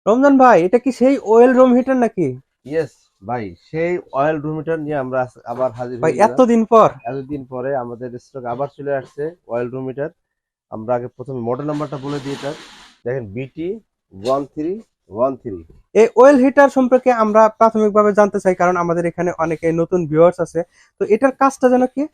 রমজান ভাই, এটা কি সেই ওয়েল রুম হিটার নাকি? ইয়েস ভাই, সেই অয়েল রুম হিটার নিয়ে আমরা আবার হাজির ভাই, হয়ে গেলাম। এতদিন পর। এতদিন পরে আমাদের স্টক আবার চলে আসছে অয়েল রুম হিটার। আমরা আগে প্রথমে মডেল নাম্বারটা বলে দিই এটার। দেখেন BT1313। এই ওয়েল হিটার সম্পর্কে আমরা প্রাথমিকভাবে জানতে চাই, কারণ আমাদের এখানে অনেকে নতুন ভিউয়ার্স আছে। তো এটার কাজটা যেন কি?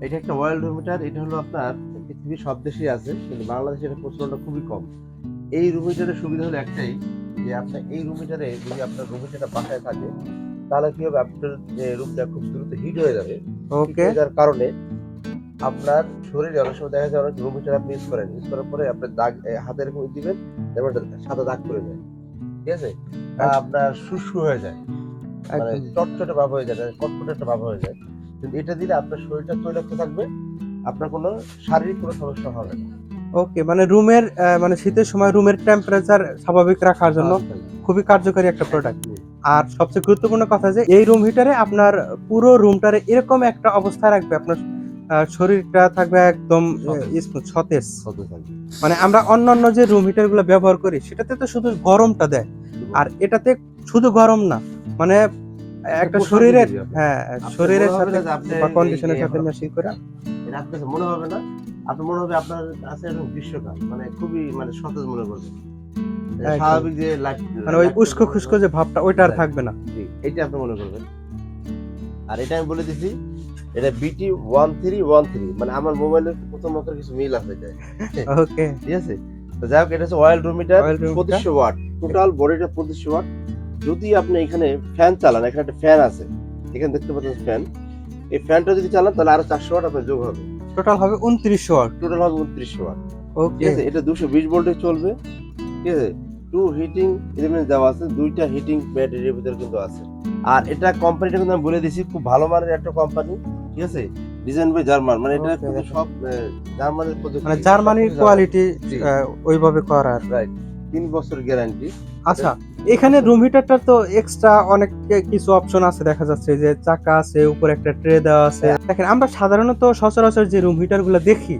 এটা একটা অয়েল রুম হিটার। এটা হলো আপনার পৃথিবীর সব দেশেই আছে, কিন্তু বাংলাদেশে এটা প্রচলনটা খুবই কম। এই রুম হিটারের সুবিধা হলো একটাই, যে আপনার এই রুম হিটারে যদি আপনার রুম হিটারটা বাসায় থাকে, তাহলে কি হবে, আপনার যে রুমটা খুব দ্রুত হিট হয়ে যাবে। হিট ওকে। হয়ে যাওয়ার কারণে আপনার শরীরে অনেক সময় দেখা যায়, অনেক রুম হিটার আপনি ইউজ করার পরে আপনার দাগ হাতে এরকম দিবেন, যেমন একটা সাদা দাগ পড়ে যায়, ঠিক আছে, বা আপনার শুষ্ক হয়ে যায়, মানে একদম। চটচটে ভাব হয়ে যায়, কটকটে একটা ভাব হয়ে যায়। কিন্তু এটা দিলে আপনার শরীরটা তৈলাক্ত থাকবে, আপনার কোনো শারীরিক কোনো সমস্যা হবে না। ওকে, মানে রুমের মানে শীতের সময় রুমের টেম্পারেচার স্বাভাবিক রাখার জন্য খুবই কার্যকরী একটা প্রোডাক্ট। আর সবচেয়ে গুরুত্বপূর্ণ কথা যে এই রুম হিটারে আপনার পুরো রুমটারে এরকম একটা অবস্থায় রাখবে, আপনার শরীরটা থাকবে একদম স্মুথ, সতেজ। মানে আমরা অন্যান্য যে রুম হিটার গুলো ব্যবহার করি সেটাতে তো শুধু গরমটা দেয়, আর এটাতে শুধু গরম না, মানে একটা শরীরের, হ্যাঁ, শরীরের সাথে বা কন্ডিশনের সাথে ম্যাচিং করে আপনার মনে হবে না, আপনার মনে হবে আপনার আছে এখন গ্রীষ্মকাল, মানে খুবই মানে সতেজ মনে করবেন। স্বাভাবিক যে লাইট, মানে ওই উস্কো খুস্কো যে ভাবটা ওইটা আর থাকবে না। এইটা আপনি মনে করবেন। আর এটা আমি বলে দিছি, এটা BT1313, মানে আমার মোবাইলের প্রথম অক্ষর কিছু মিল আছে এটা। ওকে, ঠিক আছে। তো যাই হোক, এটা হচ্ছে oil room heater, 2500 watt, total বডিটা 2500 ওয়াট। যদি আপনি এখানে ফ্যান চালান, এখানে একটা ফ্যান আছে, এখানে দেখতে পাচ্ছেন ফ্যান, এই ফ্যানটা যদি চালান তাহলে আরো 400 ওয়াট আপনার যোগ হবে, টোটাল হবে 2900 ওয়াট। টোটাল হবে 2900 ওয়াট। ঠিক ওকে। আছে। এটা 220 ভোল্টে চলবে। ঠিক আছে। টু হিটিং এলিমেন্ট দেওয়া আছে, দুইটা হিটিং প্যাড এর ভিতরে কিন্তু আছে। আর এটা কোম্পানিটা কিন্তু আমি বলে দিছি, খুব ভালো মানের একটা কোম্পানি। ঠিক আছে। ডিজাইন বাই জার্মান, মানে এটা কিন্তু সব জার্মানের প্রযুক্তি, মানে জার্মানির কোয়ালিটি ওইভাবে করা। রাইট। 3 বছর গ্যারান্টি। আচ্ছা, এখানে রুম হিটারটা তো এক্সট্রা অনেক কিছু অপশন আছে, দেখা যাচ্ছে যে চাকা আছে, উপরে একটা ট্রে দেওয়া আছে। দেখেন, আমরা সাধারণত সচরাচর যে রুম হিটার গুলো দেখি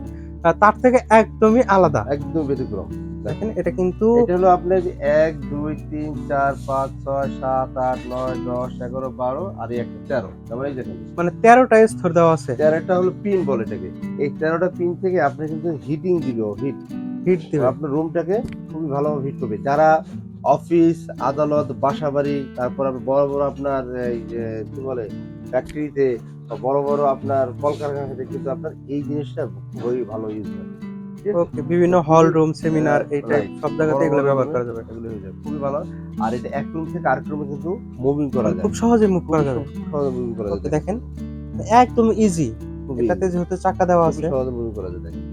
তার থেকে একদমই আলাদা, একদম ব্যতিক্রম। দেখেন এটা কিন্তু, এটা হলো আপনার 1 2 3 4 5 6 7 8 9 10 11 12 আর এই একটা 13, তারপরে এই দেখেন মানে 13টা স্তর দেওয়া আছে। 13টা হলো পিন বলে এটাকে। এই 13টা পিন থেকে আপনি কিন্তু হিটিং দিবে, হিট দিবে আপনার রুমটাকে খুবই ভালোভাবে হিট করবে। যারা অফিস, আদালত, বাসাবাড়ি, তারপর বড় বড় আপনার এই যে কি বলে ফ্যাক্টরিতে, বড় বড় আপনার কলকারখানাতে কিন্তু আপনার এই জিনিসটা খুবই ভালো ইউজ হয়। ওকে, বিভিন্ন হল রুম, সেমিনার, এই টাইপ সব জায়গাতে এগুলো ব্যবহার করা যাবে। এগুলো হয়ে যাবে খুবই ভালো। আর এটা এক রুম থেকে আরেক রুমে কিন্তু মুভিং করা যায়, খুব সহজে মুভ করা যাবে। সহজে মুভিং করা যায়। দেখেন একদম ইজি, এটাতে যেহেতু চাকা দেওয়া আছে, সহজে মুভিং করা যায়। দেখেন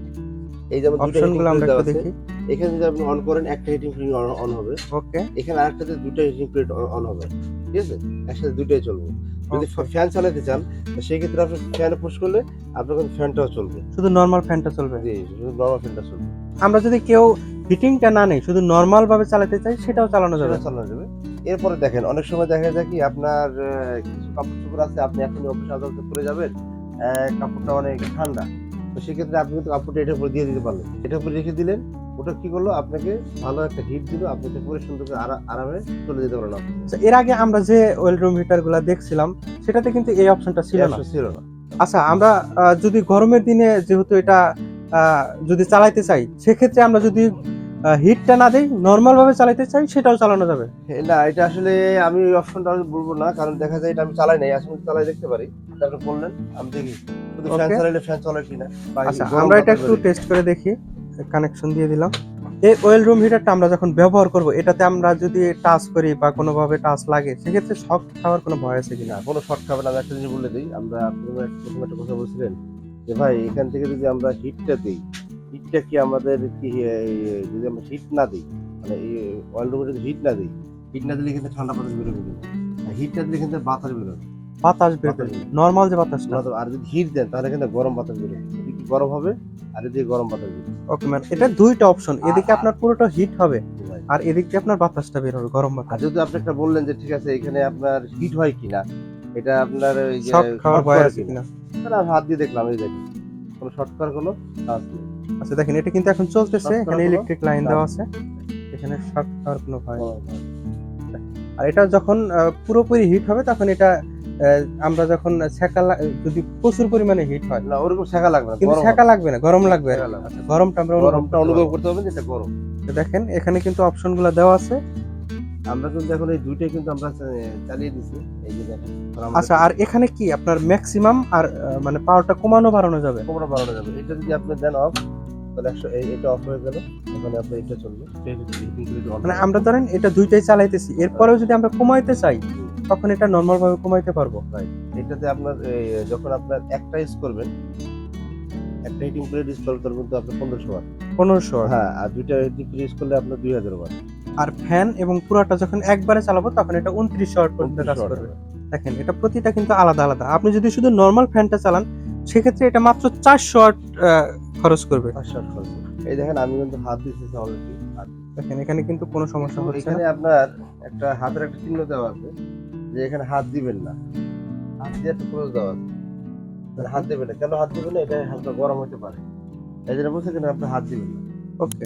এই যেমন দুটো অপশনগুলো আমরা একটু দেখি। এখানে যদি আপনি অন করেন, একটা হিটিং প্লেট অন হবে। ওকে। এখানে আরেকটাতে দুটো হিটিং প্লেট অন হবে। ঠিক আছে। একসাথে দুটোই চলবে। যদি ফ্যান চালাতে চান, তো সেই ক্ষেত্রে আপনি ফ্যানে পুশ করলে আপনার কিন্তু ফ্যানটাও চলবে, শুধু নরমাল ফ্যানটা চলবে। জি, শুধু নরমাল ফ্যানটা চলবে। আমরা যদি কেউ হিটিংটা না নেই, শুধু নরমাল ভাবে চালাতে চাই, সেটাও চালানো যাবে। এরপরে দেখেন, অনেক সময় দেখা যায় কি আপনার কিছু কাপড় চোপড় আছে, আপনি এখন অফিস আদালতে পরে যাবেন, কাপড়টা অনেক ঠান্ডা, তো সেক্ষেত্রে আপনি কিন্তু কাপড়টা এটার উপরে দিয়ে দিতে পারলেন, এটার উপরে রেখে দিলেন, ওটা কি করলো, আপনাকে ভালো একটা হিট দিল, আপনি পরে সুন্দর করে আরামে চলে যেতে পারলেন। এর আগে আমরা যে ওয়েল রুম হিটার গুলা দেখছিলাম সেটাতে কিন্তু এই অপশনটা ছিল না। আচ্ছা, আমরা যদি গরমের দিনে যেহেতু এটা যদি চালাইতে চাই, সেক্ষেত্রে আমরা যদি হিটটা না দেই, নরমাল ভাবে চালাতে চাই, সেটাও চালানো যাবে। না, এটা আসলে আমি ওই অপশনটা বলবো না, কারণ দেখা যায় এটা আমি চালাই নাই, আসলে চালাই দেখতে পারি, আপনি বললেন, আমি দেখি শুধু ফ্যান চালাইলে ফ্যান চলে কিনা। আচ্ছা, আমরা এটা একটু টেস্ট করে দেখি। কানেকশন দিয়ে দিলাম। এই ওয়েল রুম হিটারটা আমরা যখন ব্যবহার করব, এটাতে আমরা যদি টাচ করি বা কোনোভাবে টাচ লাগে, সেক্ষেত্রে শক খাওয়ার কোনো ভয় আছে কিনা? কোনো শর্ট খাবে না। আমি একটা জিনিস বলে দিই, আমরা প্রথমে একটা কথা বলছিলেন যে ভাই, এখান থেকে যদি আমরা হিটটা দিই, হিটটা কি আমাদের কি যদি আমরা হিট না দিই, মানে এই অয়েল রুমে যদি হিট না দিই, হিট না দিলে কিন্তু ঠান্ডা বাতাস বেরোবে কিনা, হিটটা দিলে কিন্তু বাতাস বেরোবে, বাতাস বেরোবে, নরমাল যে বাতাসটা। আর যদি হিট দেন তাহলে কিন্তু গরম বাতাস বেরোবে, এদিকে গরম হবে আর এদিকে গরম বাতাস বেরোবে। ওকে ম্যাম, এটা দুইটা অপশন, এদিকে আপনার পুরোটা হিট হবে আর এদিক দিয়ে আপনার বাতাসটা বের হবে, গরম বাতাস। আর যদি আপনি একটা বললেন যে ঠিক আছে এখানে আপনার হিট হয় কিনা, এটা আপনার ওই যে শক খাওয়ার ভয় আছে কিনা, তাহলে আমি হাত দিয়ে দেখলাম, এই দেখেন কোনো শর্ট করার কোনো চান্স নেই। আচ্ছা দেখেন এটা কিন্তু এখন চলতেছে, Short এখানে করার কোনো ইলেকট্রিক লাইন দেওয়া আছে, এখানে শর্ট খাওয়ার কোনো ভয় নেই। আর এটা যখন পুরোপুরি হিট হবে তখন এটা আমরা যখন যদি প্রচুর পরিমাণে হিট হয়, না ওরকম শেখা লাগবে না, কিন্তু গরম সেকা লাগবে না, গরম লাগবে। শেখা লাগবে। আচ্ছা গরমটা আমরা গরমটা অনুভব করতে হবে যে এটা গরম। তো দেখেন এখানে কিন্তু অপশনগুলো দেওয়া আছে। আমরা কিন্তু এখন এই দুইটাই কিন্তু আমরা চালিয়ে দিছি, এই যে দেখেন। আচ্ছা আর এখানে কি আপনার ম্যাক্সিমাম আর মানে পাওয়ারটা কমানো বাড়ানো যাবে? কমানো বাড়ানো যাবে। এটা যদি আপনি দেন অফ, তাহলে এটা অফ হয়ে গেল, এখন আপনি এটা চলবে। মানে আমরা ধরেন এটা দুইটাই চালাইতেছি, এরপরেও যদি আমরা কমাইতে চাই তখন এটা নরমাল ভাবে কমাইতে পারবো। এটাতে আপনার যখন আপনার একটা ইউজ করবেন, একটা হিটিং প্লেট ইউজ করলে তার মধ্যে আপনার 1500 ওয়াট। 1500 ওয়াট। হ্যাঁ, আর দুইটা হিটিং প্লেট ইউজ করলে আপনার 2000 ওয়াট। আর ফ্যান এবং পুরাটা যখন একবারে চালাবো তখন এটা 2900 ওয়াট পর্যন্ত কাজ করবে। দেখেন এটা প্রতিটা কিন্তু আলাদা আলাদা। আপনি যদি শুধু নরমাল ফ্যানটা চালান সেক্ষেত্রে এটা মাত্র 400 ওয়াট খরচ করবে। 500 ওয়াট খরচ। এই দেখেন আমি কিন্তু হাত দিয়েছি অলরেডি। দেখেন এখানে কিন্তু কোনো সমস্যা হচ্ছে না। এখানে আপনার একটা হাতের একটা চিহ্ন দেওয়া আছে যে এখানে হাত দিবেন না, হাত দিয়ে একটা ক্লোজ দেওয়া আছে। মানে হাত দিবেন না, কেন হাত দিবেন না? এটা হালকা গরম হতে পারে, এই জন্য বলছে কিন্তু আপনি হাত দিবেন না। ওকে,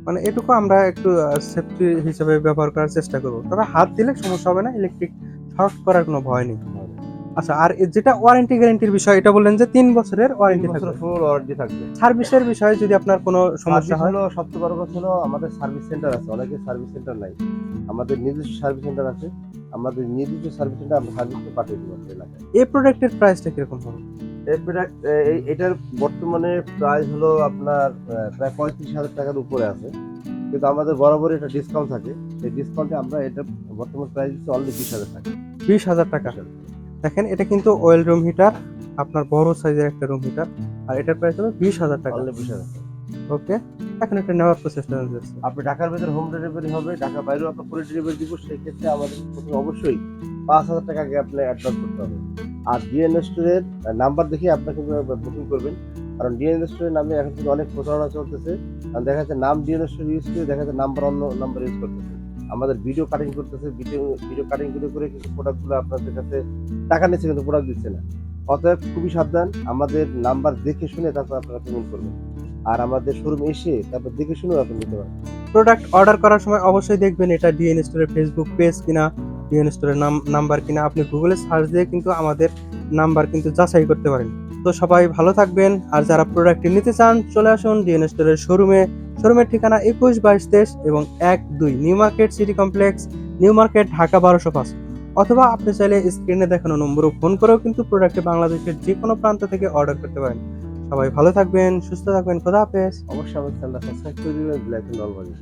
মানে এটুকু আমরা একটু সেফটি হিসেবে ব্যবহার করার চেষ্টা করব, তবে হাত দিলে সমস্যা হবে না, ইলেকট্রিক শর্ট করার কোনো ভয় নেই। আচ্ছা আর যেটা ওয়ারেন্টি গ্যারান্টির বিষয়, এটা বললেন যে 3 বছরের ওয়ারেন্টি থাকবে, ফুল ওয়ারেন্টি থাকবে। সার্ভিসের বিষয়ে যদি আপনার কোনো সমস্যা হয়, হলো সবচেয়ে বড় কথা হলো আমাদের সার্ভিস সেন্টার আছে, অনেকে সার্ভিস সেন্টার নাই, আমাদের নিজস্ব সার্ভিস সেন্টার আছে। আমাদের নিজস্ব সার্ভিস সেন্টার আমরা সার্ভিস পাঠিয়ে দেবো এলাকায়। এই প্রোডাক্টের প্রাইসটা কিরকম হবে? এই প্রোডাক্ট এটার বর্তমানে প্রাইস হলো আপনার প্রায় 35,000 টাকার উপরে আছে, কিন্তু আমাদের বরাবরই একটা ডিসকাউন্ট থাকে। সেই ডিসকাউন্টে আমরা এটা বর্তমান প্রাইস দিচ্ছি অনলি 20,000 টাকা। 20,000 টাকা। দেখেন এটা কিন্তু অয়েল রুম হিটার, আপনার বড় সাইজের একটা রুম হিটার, আর এটার প্রাইস হবে 20,000 টাকা। অনলি 20,000। ওকে, এখন এটা নেওয়ার প্রসেসটা জানতেছি। আপনি ঢাকার ভিতরে হোম ডেলিভারি হবে, ঢাকার বাইরেও আপনার ফুল ডেলিভারি দিব। সেই ক্ষেত্রে আমাদের প্রথমে অবশ্যই 5,000 টাকা আগে আপনি অ্যাডভান্স করতে হবে। আর ডিএন স্টোরের নাম্বার দেখে আপনাকে বুকিং করবেন, কারণ ডিএন স্টোরের নামে এখন কিন্তু অনেক প্রতারণা চলতেছে। কারণ দেখা যাচ্ছে নাম ডিএন স্টোর ইউজ করে দেখা যাচ্ছে নাম্বার অন্য নাম্বার ইউজ করতেছে, আমাদের ভিডিও কাটিং করতেছে, ভিডিও কাটিং করে কিন্তু প্রোডাক্টগুলো আপনাদের কাছে টাকা নিচ্ছে কিন্তু প্রোডাক্ট দিচ্ছে না। অতএব খুবই সাবধান, আমাদের নাম্বার দেখে শুনে তারপর আপনারা পেমেন্ট করবেন, আর আমাদের শোরুম এসে তারপর দেখে শুনেও আপনি নিতে পারেন। প্রোডাক্ট অর্ডার করার সময় অবশ্যই দেখবেন এটা ডিএন স্টোরের ফেসবুক পেজ কিনা, ডিএন স্টোরের নাম্বার কিনা। আপনি গুগলে সার্চ দিয়ে কিন্তু আমাদের নাম্বার কিন্তু যাচাই করতে পারেন। তো সবাই ভালো থাকবেন, আর যারা প্রোডাক্টটি নিতে চান চলে আসুন ডিএন স্টোরের শোরুমে। শোরুমের ঠিকানা 21-22-23 এবং 1-2 new market city complex, new market, Dhaka 1205। অথবা আপনি চাইলে স্ক্রিনে দেখানো নম্বরে ফোন করেও কিন্তু প্রোডাক্টটি বাংলাদেশের যে কোনো প্রান্ত থেকে অর্ডার করতে পারেন। সবাই ভালো থাকবেন, সুস্থ থাকবেন, খোদা হাফেজ। অবশ্যই আমাদের চ্যানেলটা সাবস্ক্রাইব করে দিবেন, ব্ল্যাক এন্ড অল বাজিয়ে।